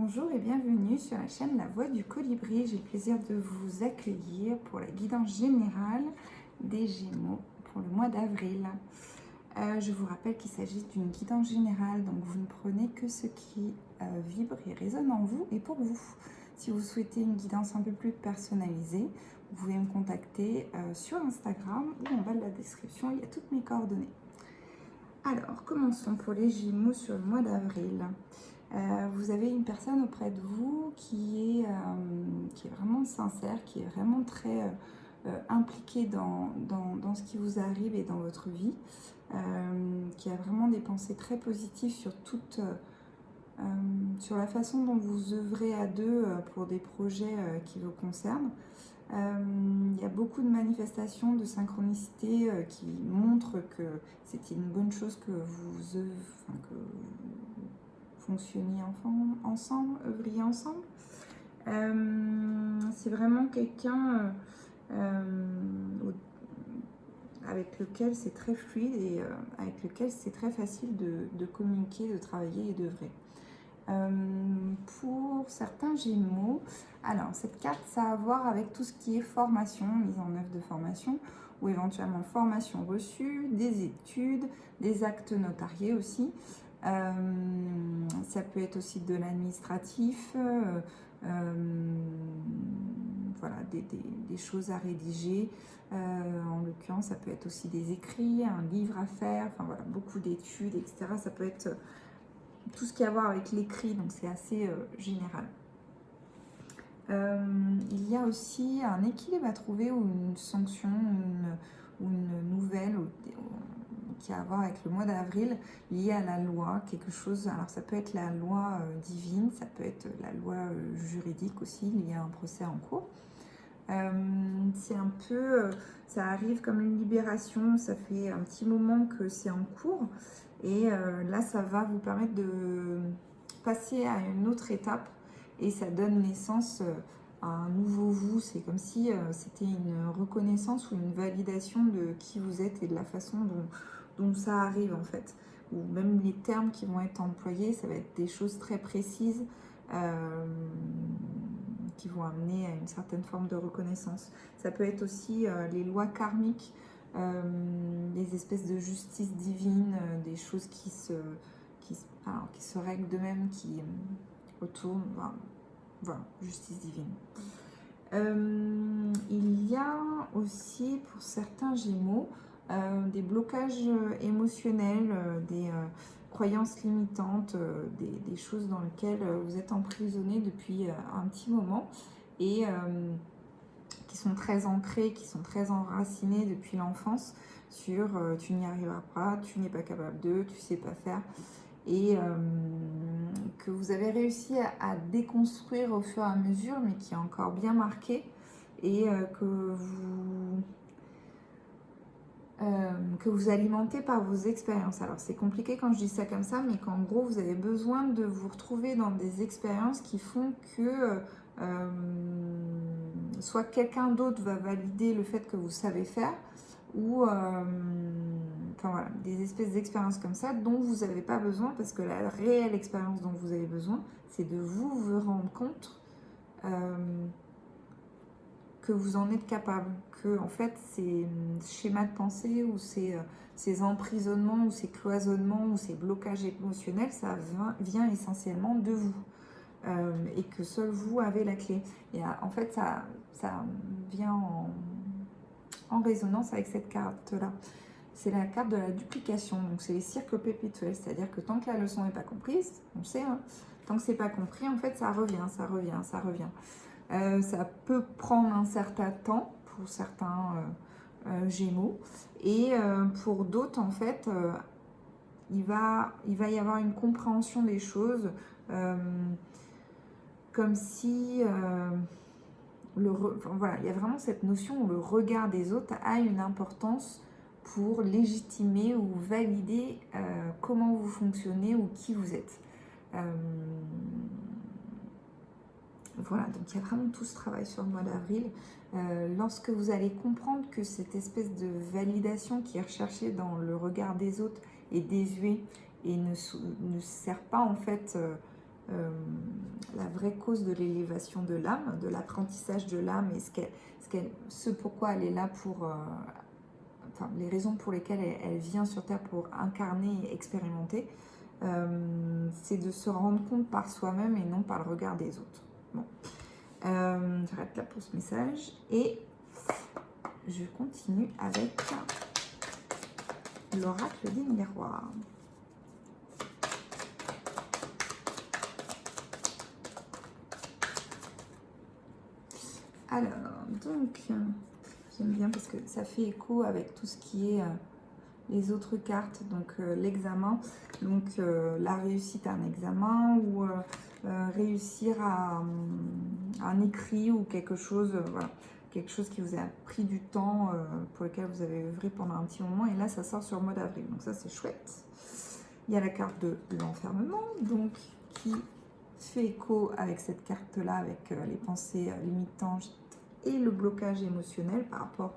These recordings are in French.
Bonjour et bienvenue sur la chaîne La Voix du Colibri. J'ai le plaisir de vous accueillir pour la guidance générale des Gémeaux pour le mois d'avril. Je vous rappelle qu'il s'agit d'une guidance générale, donc vous ne prenez que ce qui vibre et résonne en vous et pour vous. Si vous souhaitez une guidance un peu plus personnalisée, vous pouvez me contacter sur Instagram ou en bas de la description, il y a toutes mes coordonnées. Alors, commençons pour les Gémeaux sur le mois d'avril. Vous avez une personne auprès de vous qui est vraiment sincère, qui est vraiment très impliquée dans ce qui vous arrive et dans votre vie, qui a vraiment des pensées très positives sur la façon dont vous œuvrez à deux pour des projets qui vous concernent. Il y a beaucoup de manifestations de synchronicité qui montrent que c'est une bonne chose que vous fonctionniez ensemble, œuvriez ensemble. C'est vraiment quelqu'un avec lequel c'est très fluide et avec lequel c'est très facile de communiquer, de travailler et d'œuvrer. Pour certains Gémeaux, alors cette carte ça a à voir avec tout ce qui est formation, mise en œuvre de formation ou éventuellement formation reçue, des études, des actes notariés aussi. Ça peut être aussi de l'administratif, voilà, des choses à rédiger. En l'occurrence, ça peut être aussi des écrits, un livre à faire, enfin voilà, beaucoup d'études, etc. Ça peut être tout ce qui a à voir avec l'écrit, donc c'est assez général. Il y a aussi un équilibre à trouver ou une sanction ou une nouvelle qui a à voir avec le mois d'avril lié à la loi, quelque chose. Alors ça peut être la loi divine, ça peut être la loi juridique aussi liée à un procès en cours. C'est un peu, ça arrive comme une libération, ça fait un petit moment que c'est en cours et là ça va vous permettre de passer à une autre étape et ça donne naissance à un nouveau vous. C'est comme si c'était une reconnaissance ou une validation de qui vous êtes et de la façon dont ça arrive en fait, ou même les termes qui vont être employés, ça va être des choses très précises qui vont amener à une certaine forme de reconnaissance. Ça peut être aussi les lois karmiques, des espèces de justice divine, des choses qui se règlent d'eux-mêmes, qui retournent, voilà, justice divine. Il y a aussi pour certains Gémeaux des blocages émotionnels, des croyances limitantes, des choses dans lesquelles vous êtes emprisonné depuis un petit moment et qui sont très ancrées, qui sont très enracinées depuis l'enfance sur tu n'y arriveras pas, tu n'es pas capable de, tu sais pas faire, et que vous avez réussi à déconstruire au fur et à mesure, mais qui est encore bien marqué et que vous alimentez par vos expériences. Alors c'est compliqué quand je dis ça comme ça, mais qu'en gros vous avez besoin de vous retrouver dans des expériences qui font que soit quelqu'un d'autre va valider le fait que vous savez faire, ou enfin voilà, des espèces d'expériences comme ça dont vous n'avez pas besoin, parce que la réelle expérience dont vous avez besoin, c'est de vous rendre compte que vous en êtes capable, que en fait ces schémas de pensée ou ces emprisonnements ou ces cloisonnements ou ces blocages émotionnels, ça vient essentiellement de vous et que seul vous avez la clé. Et en fait ça vient en résonance avec cette carte-là. C'est la carte de la duplication, donc c'est les cercles perpétuels, c'est-à-dire que tant que la leçon n'est pas comprise, on sait, hein, tant que c'est pas compris, en fait ça revient. Ça peut prendre un certain temps pour certains Gémeaux et pour d'autres en fait il va y avoir une compréhension des choses comme si voilà, il y a vraiment cette notion où le regard des autres a une importance pour légitimer ou valider comment vous fonctionnez ou qui vous êtes. Voilà, donc il y a vraiment tout ce travail sur le mois d'avril. Lorsque vous allez comprendre que cette espèce de validation qui est recherchée dans le regard des autres est désuée et ne sert pas en fait la vraie cause de l'élévation de l'âme, de l'apprentissage de l'âme et ce pourquoi elle est là pour... enfin, les raisons pour lesquelles elle vient sur Terre pour incarner et expérimenter, c'est de se rendre compte par soi-même et non par le regard des autres. Bon. J'arrête là pour ce message et je continue avec l'oracle des miroirs. Alors, donc, j'aime bien parce que ça fait écho avec tout ce qui est les autres cartes, donc l'examen, donc la réussite à un examen ou réussir à un écrit ou quelque chose, voilà, quelque chose qui vous a pris du temps, pour lequel vous avez œuvré pendant un petit moment, et là ça sort sur mode avril, donc ça c'est chouette. Il y a la carte de l'enfermement, donc qui fait écho avec cette carte-là, avec les pensées limitantes et le blocage émotionnel par rapport.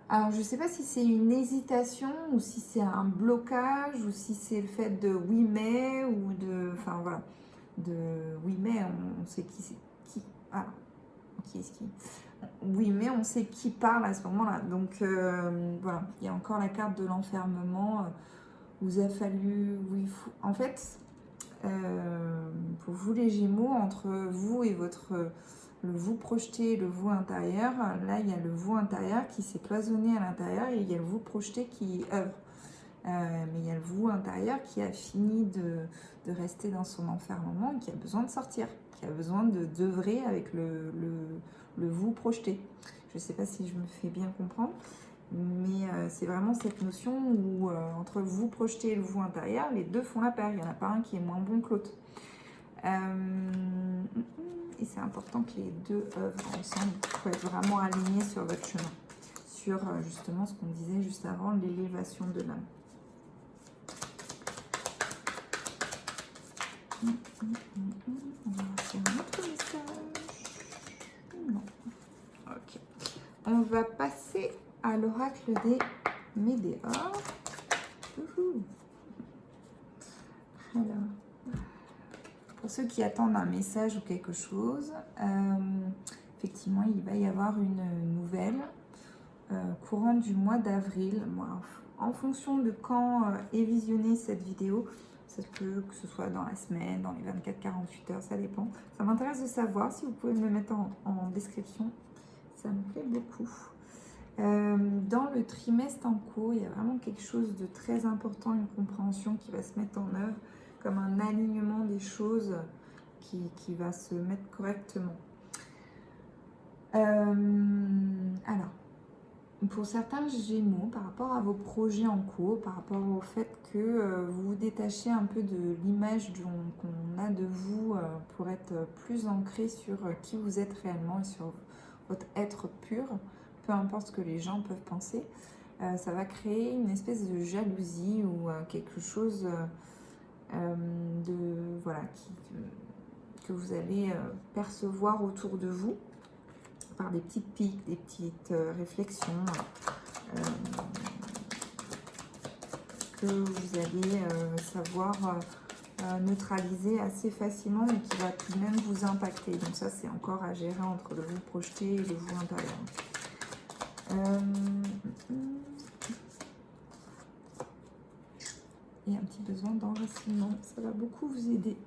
Alors, je ne sais pas si c'est une hésitation ou si c'est un blocage ou si c'est le fait de oui mais ou de... Enfin, voilà. De oui mais on sait qui c'est qui. Ah, qui est-ce qui? Oui mais on sait qui parle à ce moment-là. Donc, voilà. Il y a encore la carte de l'enfermement. Vous a fallu... Oui, en fait, pour vous les Gémeaux, entre vous et le vous projeté et le vous intérieur, là il y a le vous intérieur qui s'est cloisonné à l'intérieur et il y a le vous projeté qui œuvre. Mais il y a le vous intérieur qui a fini de rester dans son enfermement et qui a besoin de sortir, qui a besoin d'œuvrer avec le vous projeté. Je ne sais pas si je me fais bien comprendre, mais c'est vraiment cette notion où entre le vous projeté et le vous intérieur, les deux font la paire. Il n'y en a pas un qui est moins bon que l'autre. Et c'est important que les deux œuvrent ensemble pour être vraiment alignés sur votre chemin, sur justement ce qu'on disait juste avant, l'élévation de l'âme. On va faire un autre message. Non. Ok. On va passer à l'oracle des Médéors. Alors, pour ceux qui attendent un message ou quelque chose, effectivement, il va y avoir une nouvelle courant du mois d'avril. En fonction de quand est visionnée cette vidéo, ça peut que ce soit dans la semaine, dans les 24-48 heures, ça dépend. Ça m'intéresse de savoir, si vous pouvez me le mettre en description, ça me plaît beaucoup. Dans le trimestre en cours, il y a vraiment quelque chose de très important, une compréhension qui va se mettre en œuvre, comme un alignement des choses qui va se mettre correctement. Alors, pour certains Gémeaux, par rapport à vos projets en cours, par rapport au fait que vous vous détachez un peu de l'image qu'on a de vous pour être plus ancré sur qui vous êtes réellement et sur votre être pur, peu importe ce que les gens peuvent penser, ça va créer une espèce de jalousie ou quelque chose voilà, que vous allez percevoir autour de vous par des petites piques, des petites réflexions que vous allez savoir neutraliser assez facilement, mais qui va tout de même vous impacter. Donc ça, c'est encore à gérer entre le vous projeté et le vous intérieur. Et un petit besoin d'enracinement, ça va beaucoup vous aider.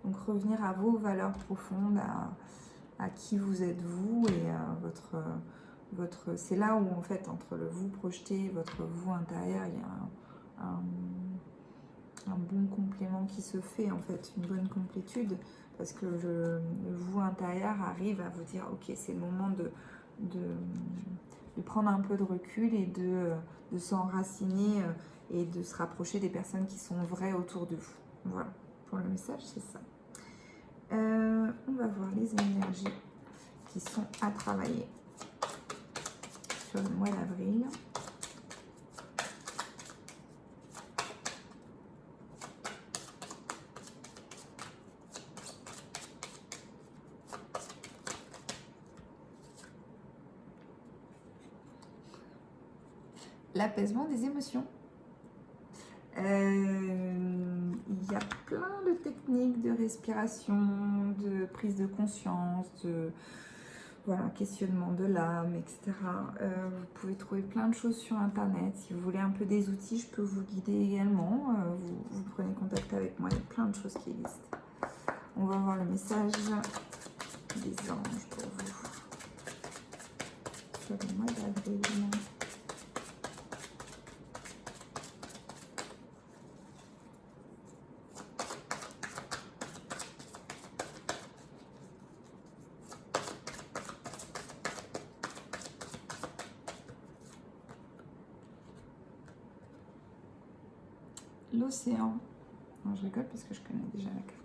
Donc revenir à vos valeurs profondes, à qui vous êtes vous et à votre c'est là où en fait entre le vous projeté et votre vous intérieur, il y a un bon complément qui se fait, en fait, une bonne complétude, parce que le vous intérieur arrive à vous dire ok, c'est le moment de prendre un peu de recul et de s'enraciner et de se rapprocher des personnes qui sont vraies autour de vous. Voilà, pour le message, c'est ça. On va voir les énergies qui sont à travailler sur le mois d'avril. L'apaisement des émotions. Il y a plein de techniques techniques de respiration, de prise de conscience, de voilà, questionnement de l'âme, etc. Vous pouvez trouver plein de choses sur internet. Si vous voulez un peu des outils, je peux vous guider également. Vous prenez contact avec moi, il y a plein de choses qui existent. On va voir le message des anges pour vous sur le mois d'avril. L'océan. Je rigole parce que je connais déjà la carte.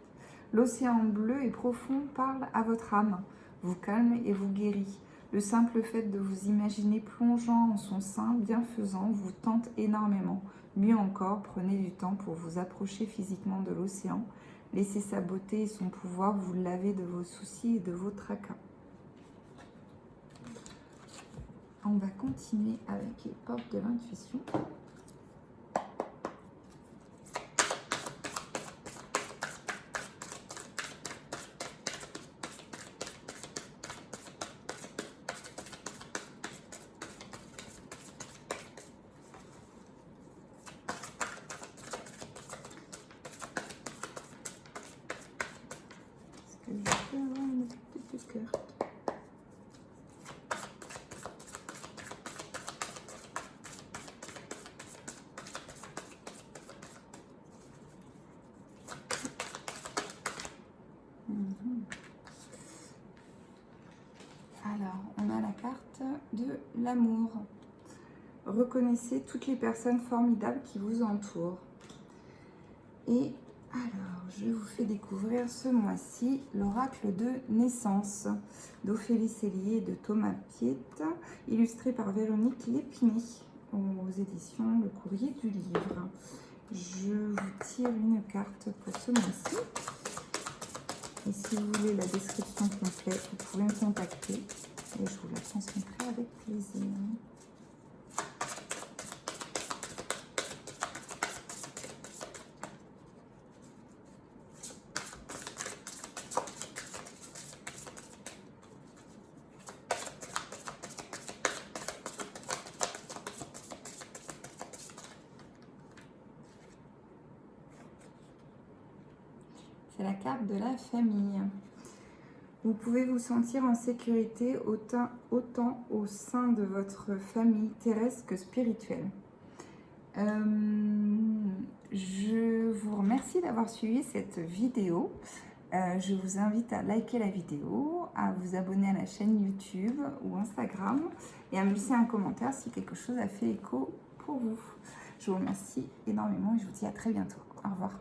L'océan bleu et profond parle à votre âme, vous calme et vous guérit. Le simple fait de vous imaginer plongeant en son sein bienfaisant vous tente énormément. Mieux encore, prenez du temps pour vous approcher physiquement de l'océan. Laissez sa beauté et son pouvoir vous laver de vos soucis et de vos tracas. On va continuer avec les portes de l'intuition. Est-ce que je peux avoir une petite carte? Alors, on a la carte de l'amour. Reconnaissez toutes les personnes formidables qui vous entourent. Et alors, je vous fais découvrir ce mois-ci l'oracle de naissance d'Ophélie Célier et de Thomas Piet, illustré par Véronique Lépiné aux éditions Le Courrier du Livre. Je vous tire une carte pour ce mois-ci. Et si vous voulez la description complète, vous pouvez me contacter et je vous la transmettrai avec plaisir. C'est la carte de la famille. Vous pouvez vous sentir en sécurité autant au sein de votre famille terrestre que spirituelle. Je vous remercie d'avoir suivi cette vidéo. Je vous invite à liker la vidéo, à vous abonner à la chaîne YouTube ou Instagram et à me laisser un commentaire si quelque chose a fait écho pour vous. Je vous remercie énormément et je vous dis à très bientôt. Au revoir.